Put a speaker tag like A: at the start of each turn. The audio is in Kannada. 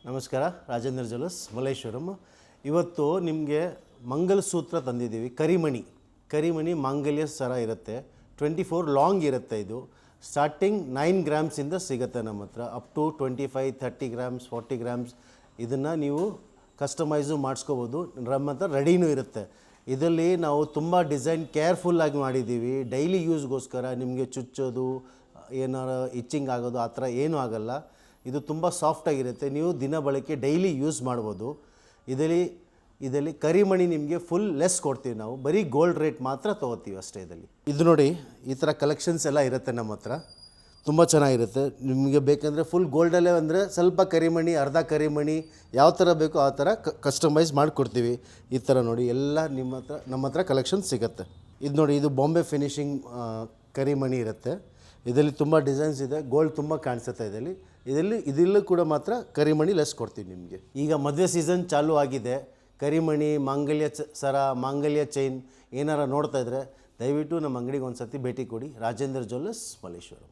A: ನಮಸ್ಕಾರ. ರಾಜೇಂದ್ರ ಜ್ಯುವೆಲ್ಲರ್ಸ್ ಮಲ್ಲೇಶ್ವರಂ. ಇವತ್ತು ನಿಮಗೆ ಮಂಗಲಸೂತ್ರ ತಂದಿದ್ದೀವಿ. ಕರಿಮಣಿ ಮಾಂಗಲ್ಯ ಸರ ಇರುತ್ತೆ. 24 ಲಾಂಗ್ ಇರುತ್ತೆ. ಇದು ಸ್ಟಾರ್ಟಿಂಗ್ 9 ಗ್ರಾಮ್ಸಿಂದ ಸಿಗುತ್ತೆ ನಮ್ಮ ಹತ್ರ. ಅಪ್ ಟು 25, 30 ಗ್ರಾಮ್ಸ್, 40 ಗ್ರಾಮ್ಸ್ ಇದನ್ನು ನೀವು ಕಸ್ಟಮೈಸು ಮಾಡಿಸ್ಕೋಬೋದು. ನಮ್ಮ ಹತ್ರ ರೆಡಿನೂ ಇರುತ್ತೆ. ಇದರಲ್ಲಿ ನಾವು ತುಂಬ ಡಿಸೈನ್ ಕೇರ್ಫುಲ್ಲಾಗಿ ಮಾಡಿದ್ದೀವಿ. ಡೈಲಿ ಯೂಸ್ಗೋಸ್ಕರ ನಿಮಗೆ ಚುಚ್ಚೋದು, ಏನಾರು ಇಚ್ಚಿಂಗ್ ಆಗೋದು ಆ ಥರ ಏನೂ ಆಗೋಲ್ಲ. ಇದು ತುಂಬ ಸಾಫ್ಟಾಗಿರುತ್ತೆ. ನೀವು ದಿನ ಬಳಕೆ ಡೈಲಿ ಯೂಸ್ ಮಾಡ್ಬೋದು. ಇದರಲ್ಲಿ ಕರಿಮಣಿ ನಿಮಗೆ ಫುಲ್ ಲೆಸ್ ಕೊಡ್ತೀವಿ. ನಾವು ಬರೀ ಗೋಲ್ಡ್ ರೇಟ್ ಮಾತ್ರ ತೊಗೋತೀವಿ ಅಷ್ಟೇ. ಇದು ನೋಡಿ, ಈ ಥರ ಕಲೆಕ್ಷನ್ಸ್ ಎಲ್ಲ ಇರುತ್ತೆ ನಮ್ಮ ಹತ್ರ. ತುಂಬ ಚೆನ್ನಾಗಿರುತ್ತೆ. ನಿಮಗೆ ಬೇಕಂದರೆ ಫುಲ್ ಗೋಲ್ಡಲ್ಲೇ ಅಂದರೆ ಸ್ವಲ್ಪ ಕರಿಮಣಿ, ಅರ್ಧ ಕರಿಮಣಿ, ಯಾವ ಥರ ಬೇಕೋ ಆ ಥರ ಕಸ್ಟಮೈಸ್ ಮಾಡಿಕೊಡ್ತೀವಿ. ಈ ಥರ ನೋಡಿ ಎಲ್ಲ ನಮ್ಮ ಹತ್ರ ಕಲೆಕ್ಷನ್ ಸಿಗುತ್ತೆ. ಇದು ನೋಡಿ, ಇದು ಬಾಂಬೆ ಫಿನಿಷಿಂಗ್ ಕರಿಮಣಿ ಇರುತ್ತೆ. ಇದರಲ್ಲಿ ತುಂಬ ಡಿಸೈನ್ಸ್ ಇದೆ. ಗೋಲ್ಡ್ ತುಂಬ ಕಾಣಿಸುತ್ತೆ. ಇದರಲ್ಲೂ ಕೂಡ ಮಾತ್ರ ಕರಿಮಣಿ ಲೆಸ್ ಕೊಡ್ತೀವಿ ನಿಮಗೆ. ಈಗ ಮದುವೆ ಸೀಸನ್ ಚಾಲೂ ಆಗಿದೆ. ಕರಿಮಣಿ, ಮಾಂಗಲ್ಯ ಸರ, ಮಾಂಗಲ್ಯ ಚೈನ್ ಏನಾರ ನೋಡ್ತಾ ಇದ್ದರೆ ದಯವಿಟ್ಟು ನಮ್ಮ ಅಂಗಡಿಗೆ ಒಂದು ಸತಿ ಭೇಟಿ ಕೊಡಿ. ರಾಜೇಂದ್ರ ಜ್ಯುವೆಲ್ಲರ್ಸ್ ಮಲ್ಲೇಶ್ವರಂ.